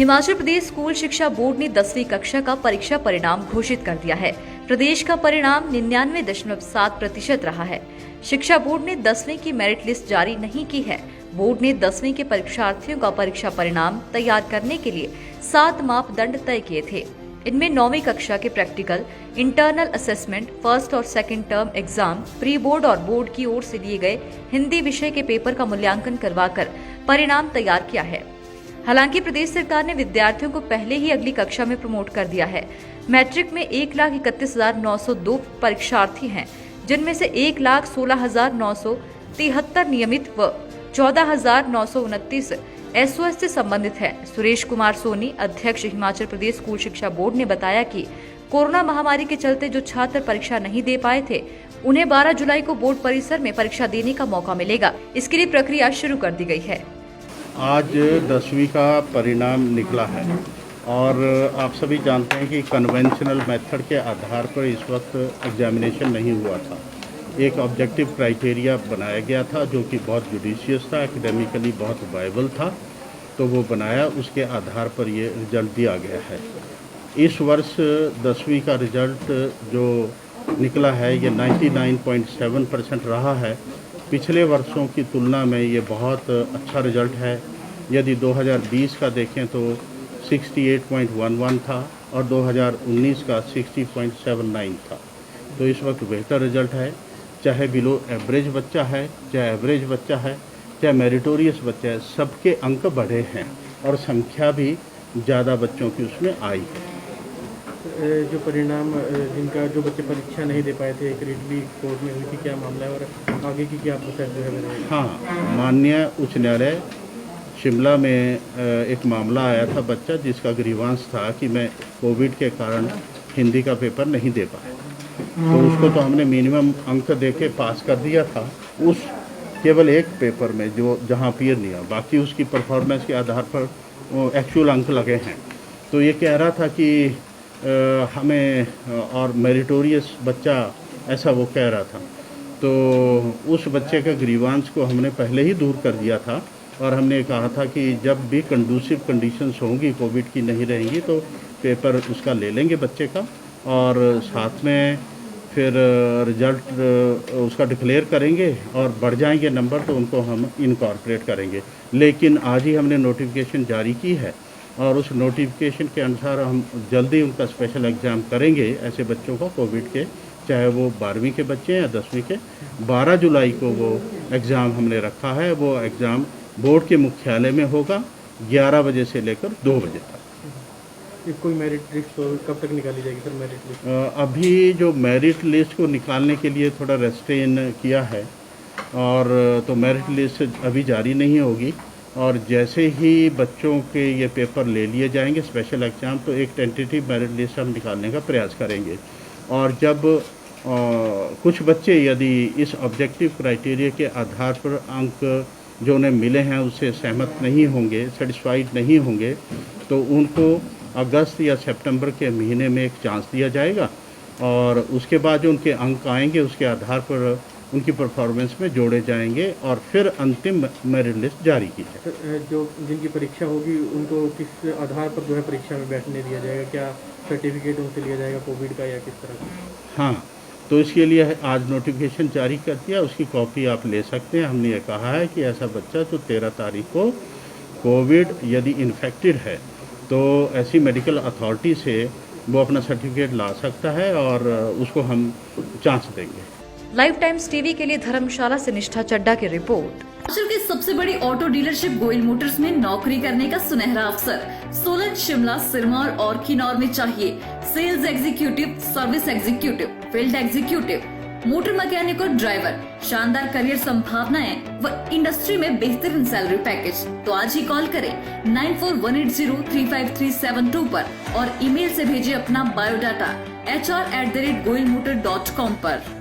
Himachal Pradesh school शिक्षा board ने 10वीं कक्षा का परीक्षा परिणाम घोषित कर दिया है। प्रदेश का परिणाम 99.7% रहा है। शिक्षा बोर्ड ने 10वीं की मेरिट लिस्ट जारी नहीं की है। बोर्ड ने 10वीं के परीक्षार्थियों का परीक्षा परिणाम तैयार करने के लिए 7 मापदंड तय किए थे। इनमें 9वीं कक्षा के प्रैक्टिकल, इंटरनल असेसमेंट, फर्स्ट और second term exam, pre board और बोर्ड की ओर से लिए गए हिंदी विषय के पेपर का मूल्यांकन करवाकर परिणाम तैयार किया है। हालांकि प्रदेश सरकार ने विद्यार्थियों को पहले ही अगली कक्षा में प्रमोट कर दिया है। मैट्रिक में 1,31,902 परीक्षार्थी हैं, जिनमें से 1,16,973 नियमित व 14,929 एसओएस से संबंधित है। सुरेश कुमार सोनी, अध्यक्ष हिमाचल प्रदेश स्कूल शिक्षा बोर्ड ने बताया कि कोरोना महामारी के चलते जो छात्र परीक्षा नहीं दे पाए थे, उन्हें 12 जुलाई को बोर्ड परिसर में परीक्षा देने का मौका मिलेगा। इसके लिए प्रक्रिया शुरू कर दी गई है। आज 10वीं का परिणाम निकला है और आप सभी जानते हैं कि कन्वेंशनल मेथड के आधार पर इस वक्त एग्जामिनेशन नहीं हुआ था। एक ऑब्जेक्टिव क्राइटेरिया बनाया गया था जो कि बहुत जुडिशियस था, एकेडमिकली बहुत वायबल था, तो वो बनाया, उसके आधार पर ये रिजल्ट दिया गया है। इस वर्ष 10वीं का रिजल्ट जो निकला है ये 99.7% रहा है। पिछले वर्षों की तुलना में ये बहुत अच्छा रिजल्ट है। यदि 2020 का देखें तो 68.11 था और 2019 का 60.79 था। तो इस वक्त बेहतर रिजल्ट है। चाहे बिलो एवरेज बच्चा है, चाहे एवरेज बच्चा है, चाहे मेरिटोरियस बच्चा है, सबके अंक बढ़े हैं और संख्या भी ज़्यादा बच्चों की उसमें आई है। जो परिणाम जिनका जो बच्चे परीक्षा नहीं दे पाए थे, क्रेडिटली कोर्ट में हुई थी, क्या मामला है और आगे की क्या प्रोसेस जो है? हाँ, माननीय उच्च न्यायालय शिमला में एक मामला आया था, बच्चा जिसका ग्रीवांस था कि मैं कोविड के कारण हिंदी का पेपर नहीं दे पाया, तो उसको तो हमने मिनिमम अंक दे के पास कर दिया था उस केवल एक पेपर में जो जहाँ अपीयर नहीं हुआ, बाकी उसकी परफॉर्मेंस के आधार पर एक्चुअल अंक लगे हैं। तो ये कह रहा था कि हमें और मेरिटोरियस बच्चा, ऐसा वो कह रहा था। तो उस बच्चे का ग्रीवांस को हमने पहले ही दूर कर दिया था और हमने कहा था कि जब भी कंडूसिव कंडीशंस होंगी, कोविड की नहीं रहेंगी, तो पेपर उसका ले लेंगे बच्चे का और साथ में फिर रिजल्ट उसका डिक्लेयर करेंगे और बढ़ जाएंगे नंबर तो उनको हम इनकॉर्पोरेट करेंगे। लेकिन आज ही हमने नोटिफिकेशन जारी की है और उस नोटिफिकेशन के अनुसार हम जल्दी उनका स्पेशल एग्ज़ाम करेंगे ऐसे बच्चों को कोविड के, चाहे वो 12वीं के बच्चे हैं या 10वीं के। 12 जुलाई को वो एग्ज़ाम हमने रखा है। वो एग्ज़ाम बोर्ड के मुख्यालय में होगा 11 बजे से लेकर 2 बजे तक। कोई मेरिट लिस्ट कब तक निकाली जाएगी सर? मेरिट लिस्ट अभी जो मेरिट लिस्ट को निकालने के लिए थोड़ा रेस्ट्रेन किया है और तो मेरिट लिस्ट अभी जारी नहीं होगी और जैसे ही बच्चों के ये पेपर ले लिए जाएंगे स्पेशल एग्ज़ाम, तो एक टेंटेटिव मेरिट लिस्ट हम निकालने का प्रयास करेंगे। और जब कुछ बच्चे यदि इस ऑब्जेक्टिव क्राइटेरिया के आधार पर अंक जो उन्हें मिले हैं उससे सहमत नहीं होंगे, सेटिस्फाइड नहीं होंगे, तो उनको अगस्त या सितंबर के महीने में एक चांस दिया जाएगा और उसके बाद जो उनके अंक आएंगे उसके आधार पर उनकी परफॉर्मेंस में जोड़े जाएंगे और फिर अंतिम मेरिट लिस्ट जारी की जाएगी। जो जिनकी परीक्षा होगी उनको किस आधार पर जो है परीक्षा में बैठने दिया जाएगा? क्या सर्टिफिकेट उनसे लिया जाएगा कोविड का या किस तरह का? हाँ, तो इसके लिए आज नोटिफिकेशन जारी कर दिया, उसकी कॉपी आप ले सकते हैं। हमने ये कहा है कि ऐसा बच्चा जो 13 तारीख को कोविड यदि इन्फेक्टेड है तो ऐसी मेडिकल अथॉरिटी से वो अपना सर्टिफिकेट ला सकता है और उसको हम चांस देंगे। लाइव टाइम्स टीवी के लिए धर्मशाला से निष्ठा चड्डा की रिपोर्ट। हिमाचल की सबसे बड़ी ऑटो डीलरशिप गोयल मोटर्स में नौकरी करने का सुनहरा अवसर। सोलन, शिमला, सिरमौर और किन्नौर में चाहिए sales executive, service executive, field executive, motor mechanic और ड्राइवर। शानदार करियर संभावनाएं व इंडस्ट्री में बेहतरीन सैलरी पैकेज। तो आज ही कॉल करें 9418035372 पर और ईमेल से भेजिए अपना बायोडाटा hr@goilmotor.com पर।